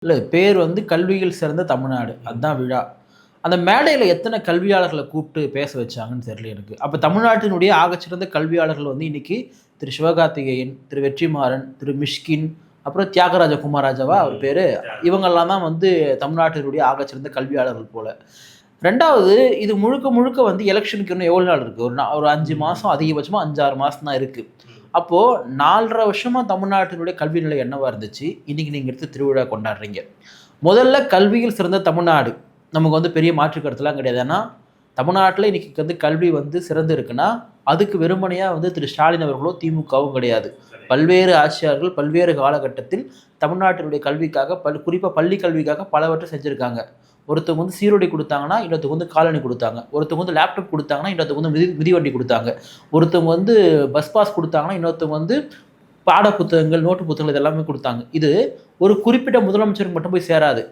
இல்ல பேர் வந்து கல்வியில் சிறந்த தமிழ்நாடு. அதான் விழா. அந்த மேடையில எத்தன கல்வியாளர்கள கூப்ட்டு பேச வச்சாங்கன்னு தெரியல எனக்கு. அப்ப தமிழ்நாட்டினுடைய ஆகச்சிறந்த கல்வியாளர்கள் வந்து இன்னைக்கு திரு சிவகார்த்திகேயன், திரு வெற்றிமாறன், திரு மிஷ்கின், அப்புறம் தியாகராஜ குமாரராஜாவா அவர் பேரு? இவங்கலாம் தான் வந்து தமிழ்நாட்டினுடைய ஆகச்சிறந்த கல்வியாளர்கள் போல. 2வது இது முழுக்க முழுக்க வந்து எலக்ஷனுக்கு இன்னும் எவ்வளோ நாள் இருக்கு? ஒரு 5 மாசம் அதிகபட்சமா 5, 6 மாசம் தான் இருக்கு. அப்போ 4 1/2 வருஷமா தமிழ்நாட்டினுடைய கல்வி நிலை என்னவா இருந்துச்சு? இன்னைக்கு நீங்க எடுத்து திருவிழா கொண்டாடுறீங்க. முதல்ல கல்வியில் சிறந்த தமிழ்நாடு. நமக்கு வந்து பெரிய மாற்று கருத்துலாம் கிடையாது. ஏன்னா, தமிழ்நாட்டுல இன்னைக்கு வந்து கல்வி வந்து சிறந்து இருக்குன்னா, அதுக்கு வெறுமனையா வந்து திரு ஸ்டாலின் அவர்களோ, திமுகவும் கிடையாது. பல்வேறு ஆட்சியாளர்கள் பல்வேறு காலகட்டத்தில் தமிழ்நாட்டினுடைய கல்விக்காக குறிப்பா பள்ளி கல்விக்காக பலவற்றை செஞ்சிருக்காங்க. ஒருத்தவங்க வந்து சீருடை குடுத்தாங்கன்னா, இன்னொருத்தவங்க வந்து காலணி குடுத்தாங்க. ஒருத்தவங்க வந்து லேப்டாப் குடுத்தாங்கன்னா, இன்னொருத்தவங்க வந்து மிதிவண்டி குடுத்தாங்க. ஒருத்தவங்க வந்து பஸ் பாஸ் குடுத்தாங்கன்னா, இன்னொருத்தவங்க வந்து பாட புத்தகங்கள், நோட்டு புத்தகங்கள் இது எல்லாமே குடுத்தாங்க. இது ஒரு குறிப்பிட்ட முதலமைச்சருக்கு மட்டும் போய் சேராது.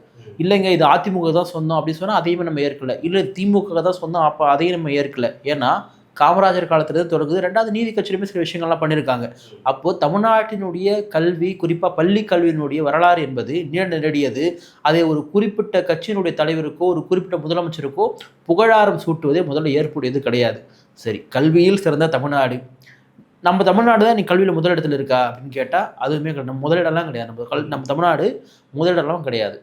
இல்லைங்க இது அதிமுக தான் சொந்தம் அப்படின்னு சொன்னா அதையுமே நம்ம ஏற்கல. இல்ல திமுக தான் சொந்தம் அப்ப அதையும் நம்ம ஏற்கல. ஏன்னா, காமராஜர் காலத்திலிருந்து தொடங்குது. 2வது நீதி கட்சியிலுமே சில விஷயங்கள்லாம் பண்ணியிருக்காங்க. அப்போ தமிழ்நாட்டினுடைய கல்வி, குறிப்பா பள்ளி கல்வியினுடைய வரலாறு என்பது நீண்டநெடியது. அதை ஒரு குறிப்பிட்ட கட்சியினுடைய தலைவருக்கோ, ஒரு குறிப்பிட்ட முதலமைச்சருக்கோ புகழாரம் சூட்டுவதே முதல்ல ஏற்புடையது கிடையாது. சரி, கல்வியில் சிறந்த தமிழ்நாடு. நம்ம தமிழ்நாடு தான் இன்னைக்கு கல்வியில முதலிடத்துல இருக்கா அப்படின்னு கேட்டா, அதுவுமே கிடையாது. முதலிடம்லாம் கிடையாது. நம்ம தமிழ்நாடு முதலிடம்லாம் கிடையாது.